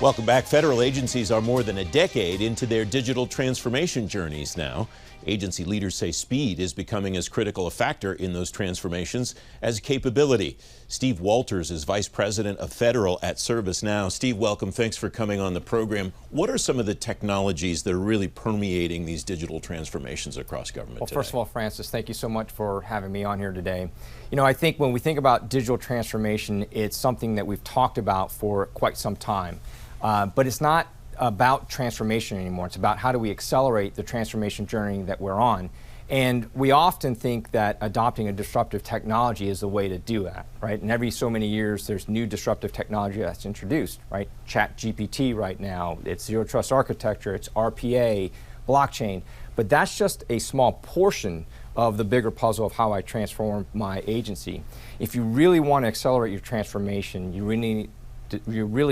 Welcome back. Federal agencies are more than a decade into their digital transformation journeys now. Agency leaders say speed is becoming as critical a factor in those transformations as capability. Steve Walters is Vice President of Federal at ServiceNow. Steve, welcome. Thanks for coming on the program. What are some of the technologies that are really permeating these digital transformations across government today? Well, first of all, Francis, thank you so much for having me on here today. You know, I think when we think about digital transformation, it's something that we've talked about for quite some time. But it's not about transformation anymore. It's about how do we accelerate the transformation journey that we're on. And we often think that adopting a disruptive technology is the way to do that, right? And every so many years, there's new disruptive technology that's introduced, right? ChatGPT right now, it's Zero Trust Architecture, it's RPA, blockchain. But that's just a small portion of the bigger puzzle of how I transform my agency. If you really want to accelerate your transformation, you really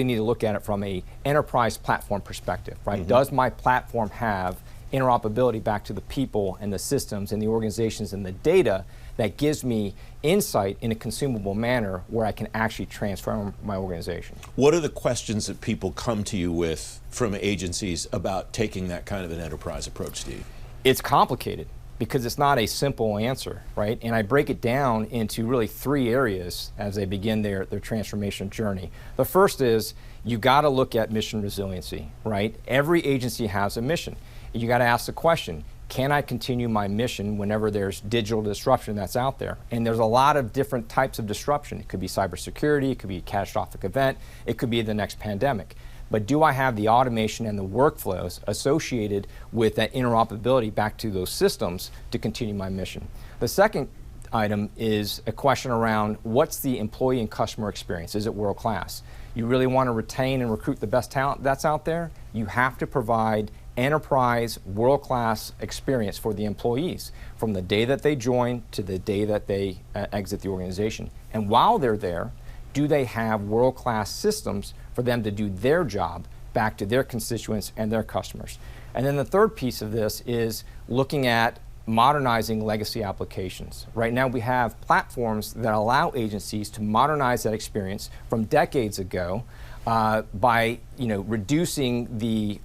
need to look at it from an enterprise platform perspective, right? Mm-hmm. Does my platform have interoperability back to the people and the systems and the organizations and the data that gives me insight in a consumable manner where I can actually transform my organization? What are the questions that people come to you with from agencies about taking that kind of an enterprise approach, Steve? It's complicated, because it's not a simple answer, right? And I break it down into really three areas as they begin their transformation journey. The first is you gotta look at mission resiliency, right? Every agency has a mission. You gotta ask the question, can I continue my mission whenever there's digital disruption that's out there? And there's a lot of different types of disruption. It could be cybersecurity, it could be a catastrophic event, it could be the next pandemic. But do I have the automation and the workflows associated with that interoperability back to those systems to continue my mission? The second item is a question around what's the employee and customer experience? Is it world class? You really want to retain and recruit the best talent that's out there? You have to provide enterprise world-class experience for the employees from the day that they join to the day that they exit the organization. And while they're there, do they have world-class systems for them to do their job back to their constituents and their customers? And then the third piece of this is looking at modernizing legacy applications. Right now we have platforms that allow agencies to modernize that experience from decades ago by reducing the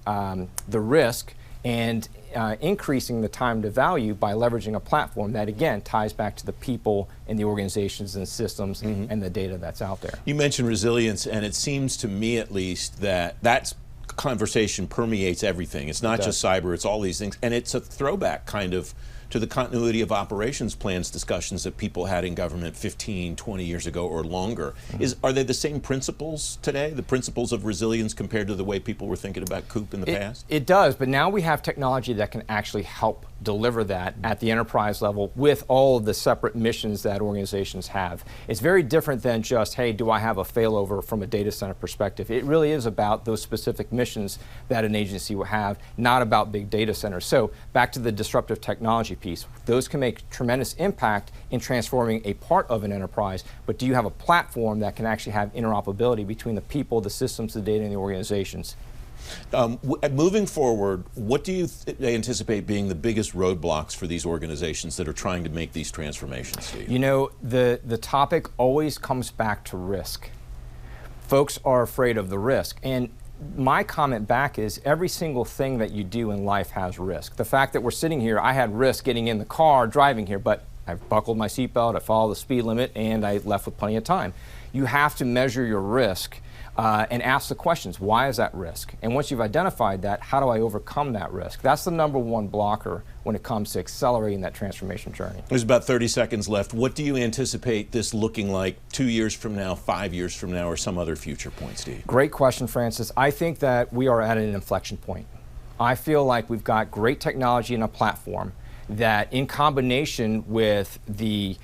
risk and increasing the time to value by leveraging a platform that, again, ties back to the people and the organizations and systems and the data that's out there. You mentioned resilience, and it seems to me at least that conversation permeates everything. It's not just cyber, it's all these things. And it's a throwback kind of to the continuity of operations plans discussions that people had in government 15, 20 years ago or longer. Are they the same principles today, the principles of resilience compared to the way people were thinking about COOP in the past? It does, but now we have technology that can actually help deliver that at the enterprise level with all of the separate missions that organizations have. It's very different than just, hey, do I have a failover from a data center perspective? It really is about those specific missions that an agency will have, not about big data centers. So back to the disruptive technology piece, those can make tremendous impact in transforming a part of an enterprise, but do you have a platform that can actually have interoperability between the people, the systems, the data, and the organizations? Moving forward, what do you anticipate being the biggest roadblocks for these organizations that are trying to make these transformations, Steve? You know, the topic always comes back to risk. Folks are afraid of the risk. And my comment back is every single thing that you do in life has risk. The fact that we're sitting here, I had risk getting in the car, driving here, but I buckled my seatbelt, I followed the speed limit, and I left with plenty of time. You have to measure your risk and ask the questions, why is that risk? And once you've identified that, how do I overcome that risk? That's the number one blocker when it comes to accelerating that transformation journey. There's about 30 seconds left. What do you anticipate this looking like 2 years from now, 5 years from now, or some other future point, Steve? Great question, Francis. I think that we are at an inflection point. I feel like we've got great technology and a platform that in combination with the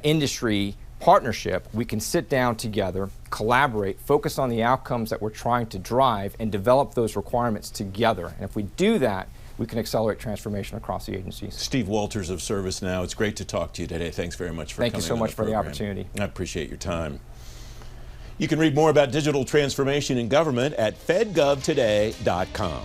industry partnership, we can sit down together, collaborate, focus on the outcomes that we're trying to drive, and develop those requirements together. And if we do that, we can accelerate transformation across the agencies. Steve Walters of ServiceNow, it's great to talk to you today. Thanks very much for coming on the program. Thank you so much for the opportunity. I appreciate your time. You can read more about digital transformation in government at fedgovtoday.com.